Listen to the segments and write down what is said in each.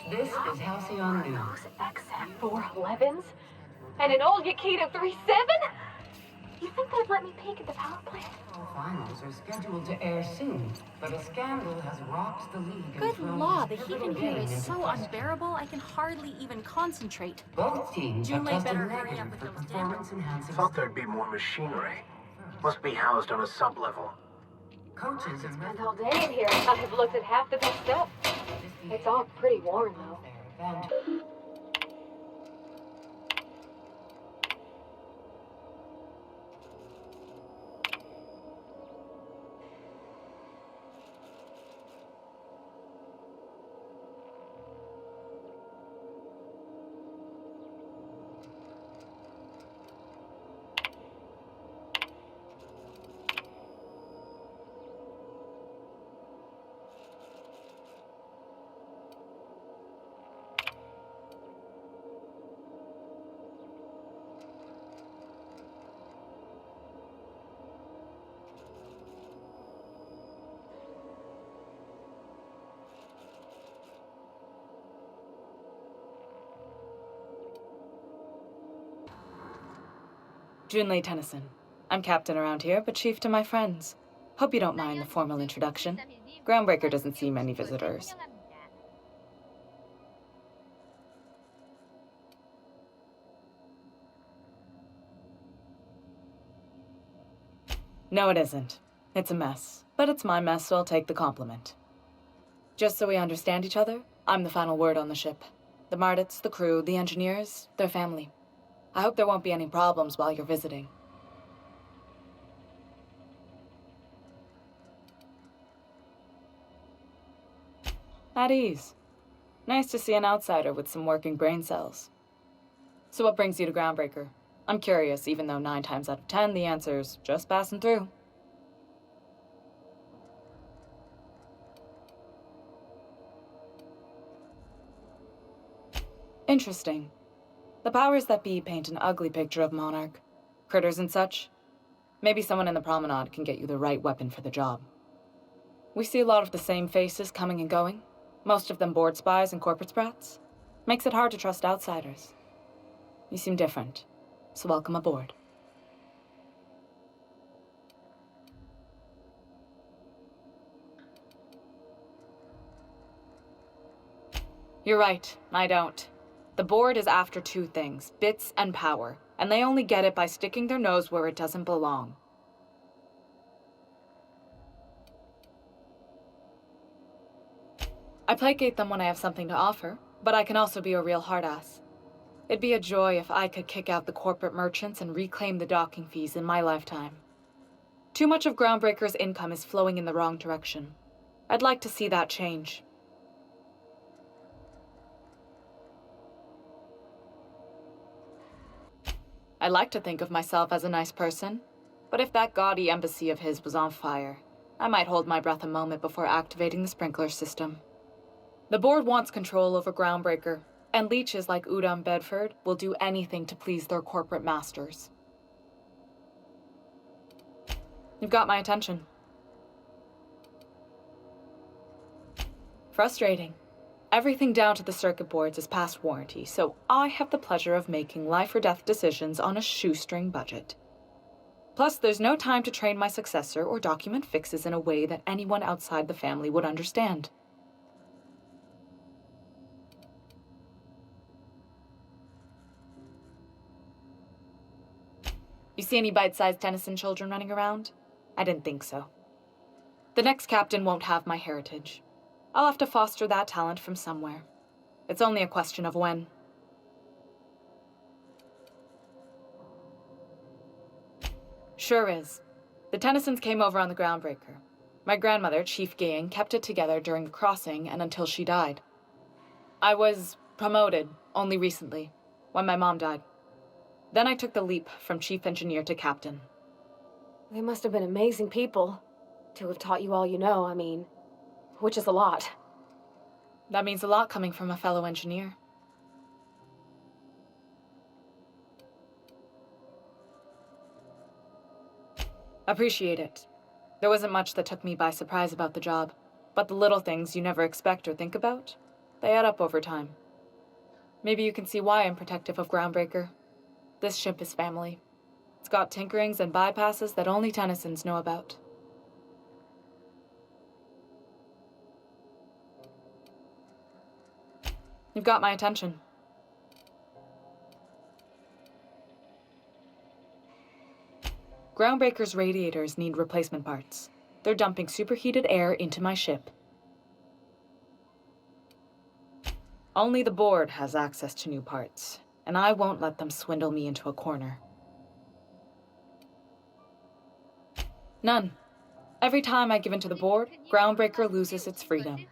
This is Halcyon News. XF411s? And an old Yakita 37? You think they'd let me peek at the power plant? Finals are scheduled to air soon, but a scandal has rocked the league. Good law, the heat in here is so unbearable I can hardly even concentrate. Both teams have Junlei tested better hurry negative up with for those performance-enhancing. Thought there'd be more machinery. Must be housed on a sub-level. Coaches and Spent all day in here. I have looked at half the best stuff. It's all pretty worn, though. Junlei Tennyson. I'm captain around here, but chief to my friends. Hope you don't mind the formal introduction. Groundbreaker doesn't see many visitors. No, it isn't. It's a mess. But it's my mess, so I'll take the compliment. Just so we understand each other, I'm the final word on the ship. The Mardits, the crew, the engineers, their family. I hope there won't be any problems while you're visiting. At ease. Nice to see an outsider with some working brain cells. So what brings you to Groundbreaker? I'm curious, even though 9 times out of 10 the answer's just passing through. Interesting. The powers that be paint an ugly picture of Monarch. Critters and such. Maybe someone in the promenade can get you the right weapon for the job. We see a lot of the same faces coming and going. Most of them board spies and corporate sprats. Makes it hard to trust outsiders. You seem different, so welcome aboard. You're right, I don't. The board is after 2 things, bits and power, and they only get it by sticking their nose where it doesn't belong. I placate them when I have something to offer, but I can also be a real hard-ass. It'd be a joy if I could kick out the corporate merchants and reclaim the docking fees in my lifetime. Too much of Groundbreaker's income is flowing in the wrong direction. I'd like to see that change. I like to think of myself as a nice person, but if that gaudy embassy of his was on fire, I might hold my breath a moment before activating the sprinkler system. The board wants control over Groundbreaker, and leeches like Udom Bedford will do anything to please their corporate masters. You've got my attention. Frustrating. Everything down to the circuit boards is past warranty, so I have the pleasure of making life or death decisions on a shoestring budget. Plus, there's no time to train my successor or document fixes in a way that anyone outside the family would understand. You see any bite-sized Tennyson children running around? I didn't think so. The next captain won't have my heritage. I'll have to foster that talent from somewhere. It's only a question of when. Sure is. The Tennysons came over on the Groundbreaker. My grandmother, Chief Gaying, kept it together during the crossing and until she died. I was promoted only recently, when my mom died. Then I took the leap from chief engineer to captain. They must have been amazing people to have taught you all you know, I mean, which is a lot. That means a lot coming from a fellow engineer. Appreciate it. There wasn't much that took me by surprise about the job, but the little things you never expect or think about, They add up over time. Maybe you can see why I'm protective of Groundbreaker. This ship is family. It's got tinkerings and bypasses that only Tennysons know about. You've got my attention. Groundbreaker's radiators need replacement parts. They're dumping superheated air into my ship. Only the board has access to new parts, and I won't let them swindle me into a corner. None. Every time I give in to the board, Groundbreaker loses its freedom.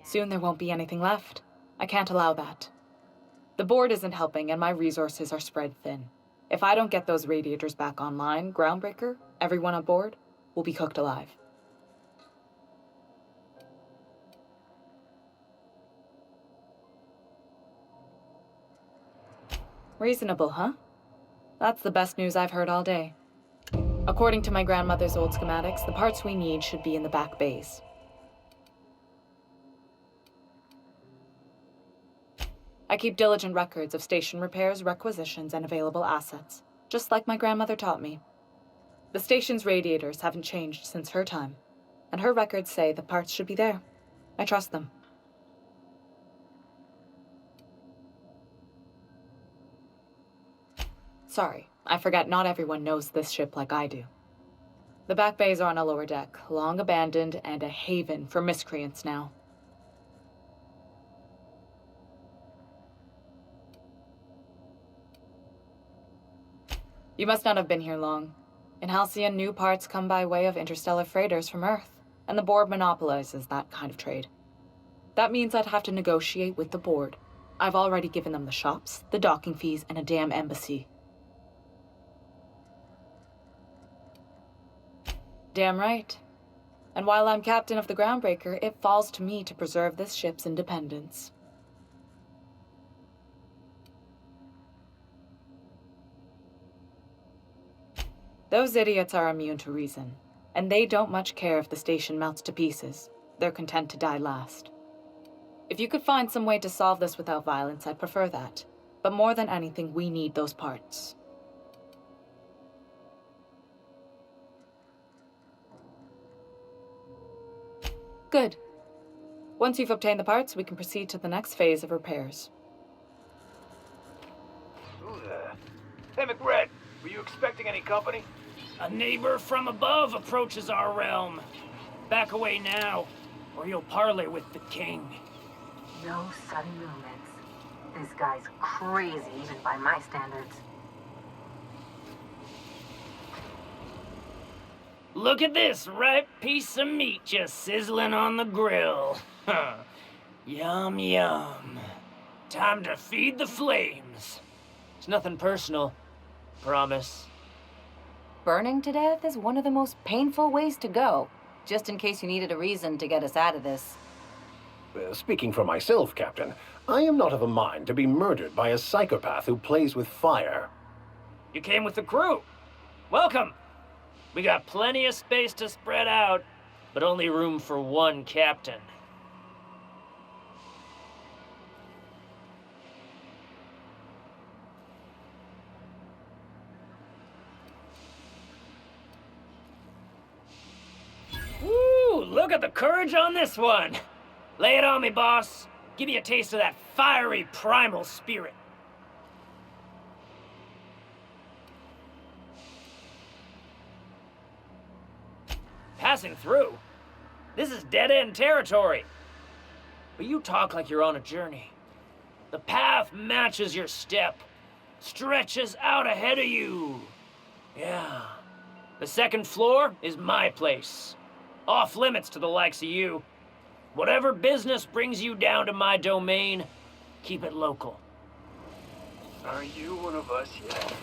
Soon there won't be anything left. I can't allow that. The board isn't helping and my resources are spread thin. If I don't get those radiators back online, Groundbreaker, everyone on board, will be cooked alive. Reasonable, huh? That's the best news I've heard all day. According to my grandmother's old schematics, the parts we need should be in the back bays. I keep diligent records of station repairs, requisitions, and available assets, just like my grandmother taught me. The station's radiators haven't changed since her time, and her records say the parts should be there. I trust them. Sorry, I forget not everyone knows this ship like I do. The back bays are on a lower deck, long abandoned and a haven for miscreants now. You must not have been here long. In Halcyon, new parts come by way of interstellar freighters from Earth, and the board monopolizes that kind of trade. That means I'd have to negotiate with the board. I've already given them the shops, the docking fees, and a damn embassy. Damn right. And while I'm captain of the Groundbreaker, it falls to me to preserve this ship's independence. Those idiots are immune to reason, and they don't much care if the station melts to pieces. They're content to die last. If you could find some way to solve this without violence, I'd prefer that. But more than anything, we need those parts. Good. Once you've obtained the parts, we can proceed to the next phase of repairs. Who the... Hey, McRed, were you expecting any company? A neighbor from above approaches our realm. Back away now, or you'll parley with the king. No sudden movements. This guy's crazy, even by my standards. Look at this ripe piece of meat just sizzling on the grill. Yum, yum. Time to feed the flames. It's nothing personal. Promise. Burning to death is one of the most painful ways to go, just in case you needed a reason to get us out of this. Speaking for myself, Captain, I am not of a mind to be murdered by a psychopath who plays with fire. You came with the crew. Welcome. We got plenty of space to spread out, but only room for one captain. Woo! Look at the courage on this one. Lay it on me, boss. Give me a taste of that fiery primal spirit. Passing through? This is dead-end territory. But you talk like you're on a journey. The path matches your step, stretches out ahead of you. Yeah. The second floor is my place. Off limits to the likes of you. Whatever business brings you down to my domain, keep it local. Are you one of us yet?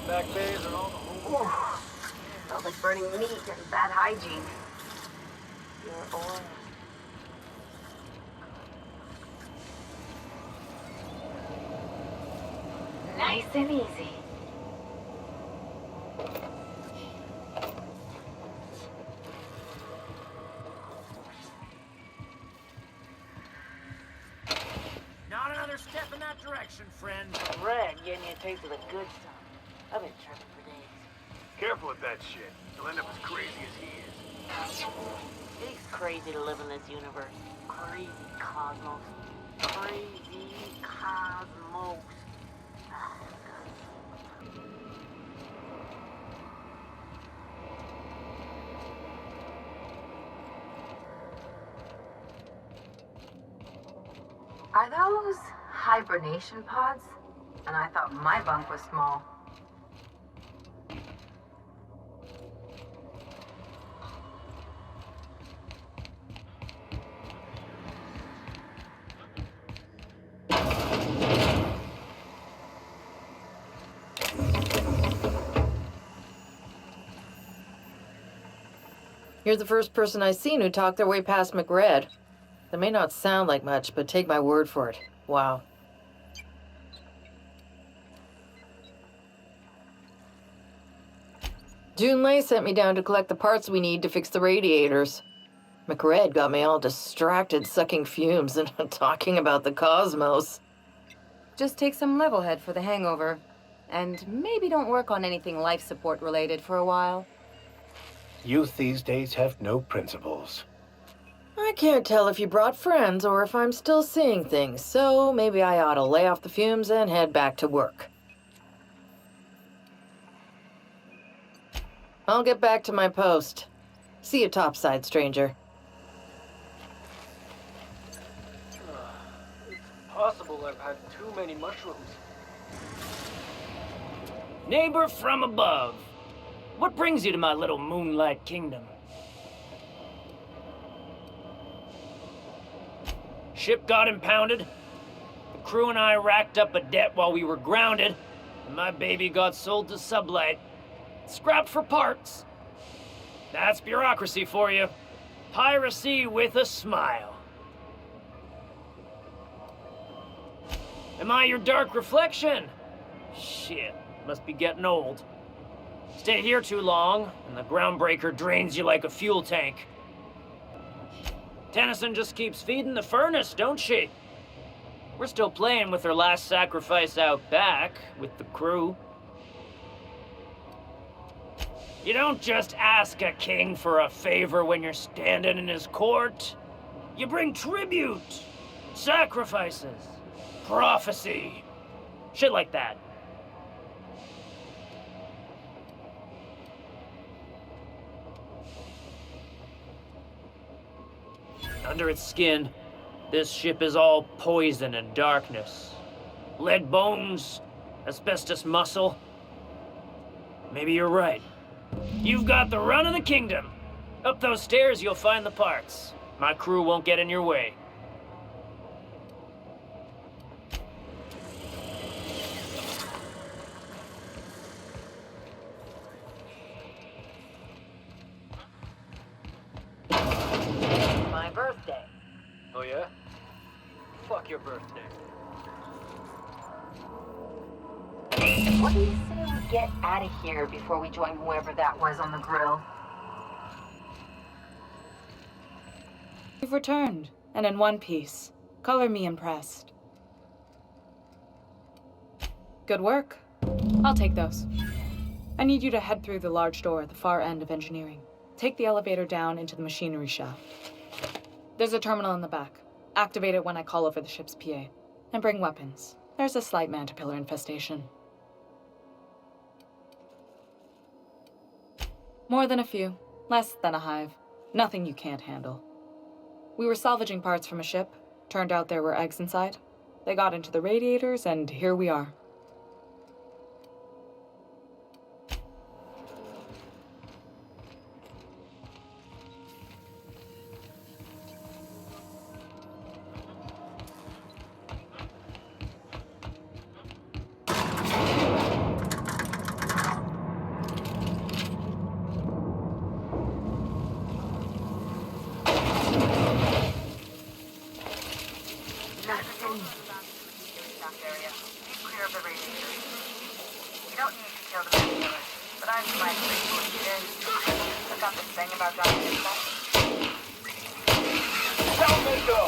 Back bays are all the whole... Smells like burning meat and bad hygiene. Your oil. Nice and easy. Not another step in that direction, friend. Red getting you a taste of the good stuff. I've been tripping for days. Careful with that shit. You'll end up as crazy as he is. It's crazy to live in this universe. Crazy cosmos. Crazy cosmos. Are those hibernation pods? And I thought my bunk was small. You're the first person I've seen who talked their way past McRed. That may not sound like much, but take my word for it. Wow. Junlei sent me down to collect the parts we need to fix the radiators. McRed got me all distracted sucking fumes and talking about the cosmos. Just take some level head for the hangover. And maybe don't work on anything life support related for a while. Youth these days have no principles. I can't tell if you brought friends or if I'm still seeing things, so maybe I ought to lay off the fumes and head back to work. I'll get back to my post. See you topside, stranger. It's possible I've had too many mushrooms. Neighbor from above. What brings you to my little moonlight kingdom? Ship got impounded. The crew and I racked up a debt while we were grounded, and my baby got sold to Sublight. Scrapped for parts. That's bureaucracy for you. Piracy with a smile. Am I your dark reflection? Shit, must be getting old. Stay here too long, and the groundbreaker drains you like a fuel tank. Tennyson just keeps feeding the furnace, don't she? We're still playing with her last sacrifice out back, with the crew. You don't just ask a king for a favor when you're standing in his court. You bring tribute, sacrifices, prophecy, shit like that. Under its skin, this ship is all poison and darkness. Lead bones, asbestos muscle. Maybe you're right. You've got the run of the kingdom. Up those stairs, you'll find the parts. My crew won't get in your way. My birthday. Oh yeah? Fuck your birthday. What do you say we get out of here before we join whoever that was on the grill? You've returned, and in one piece. Color me impressed. Good work. I'll take those. I need you to head through the large door at the far end of engineering. Take the elevator down into the machinery shaft. There's a terminal in the back. Activate it when I call over the ship's PA. And bring weapons. There's a slight mantipillar infestation. More than a few. Less than a hive. Nothing you can't handle. We were salvaging parts from a ship. Turned out there were eggs inside. They got into the radiators, and here we are. Nice and easy. Area. Keep clear of the radiator. You don't need to kill the painkillers, but I'm my ritual here. I've got this thing about dropping inside. Help me go!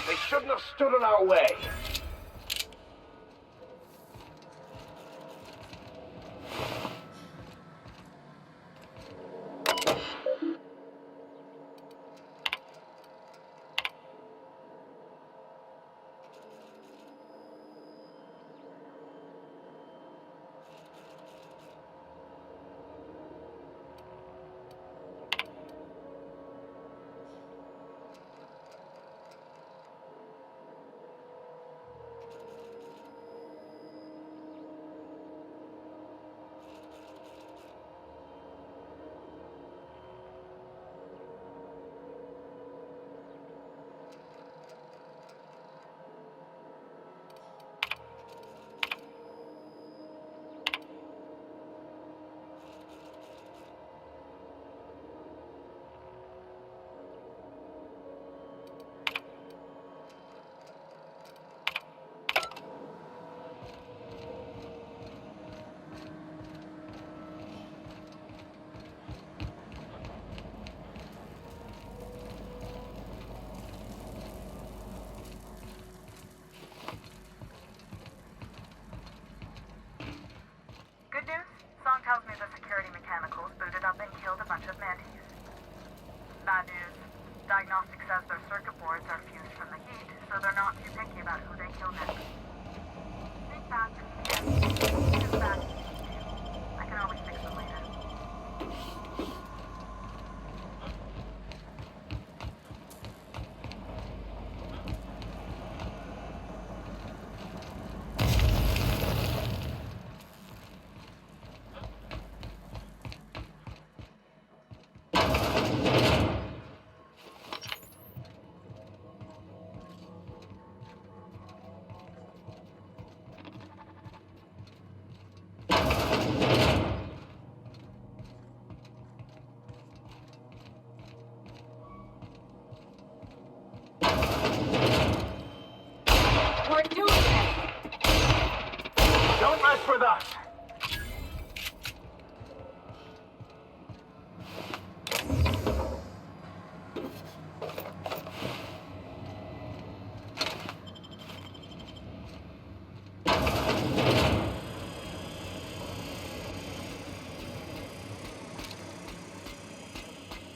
They shouldn't have stood in our way. Good news? Song tells me the security mechanicals booted up and killed a bunch of mantis. Bad news. Diagnostic says their circuit boards are fused from the heat, so they're not too picky about who they kill next. Think back. Yes. Think back. I can always fix them later. We're doing it! Don't mess with us!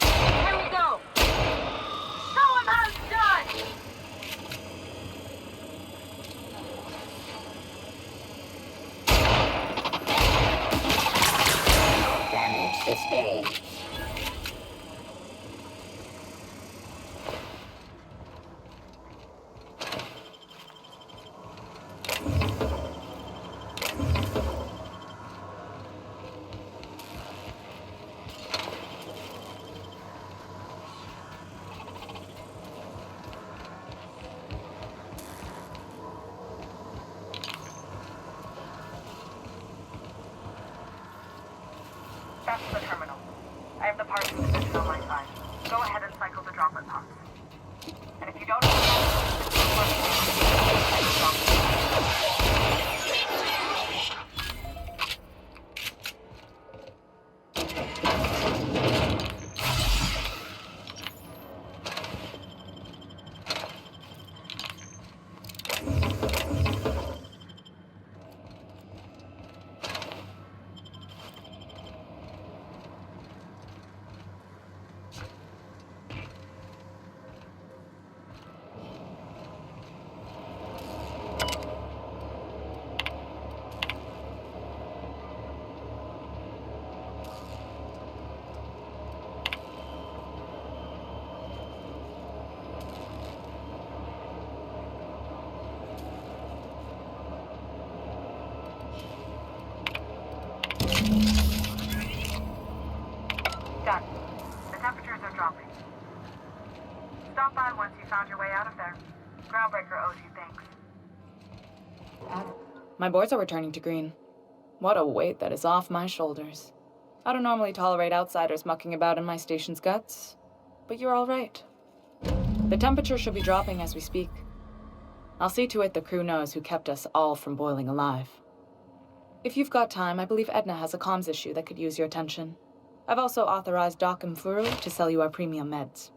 Here we go! Show 'em how it's done! Damage sustained. That's the terminal. I have the parts and position on my side. Go ahead and cycle the droplet pumps. And if you don't Done. The temperatures are dropping. Stop by once you found your way out of there. Groundbreaker owes you thanks. My boards are returning to green. What a weight that is off my shoulders. I don't normally tolerate outsiders mucking about in my station's guts, but you're all right. The temperature should be dropping as we speak. I'll see to it the crew knows who kept us all from boiling alive. If you've got time, I believe Edna has a comms issue that could use your attention. I've also authorized Doc and Furu to sell you our premium meds.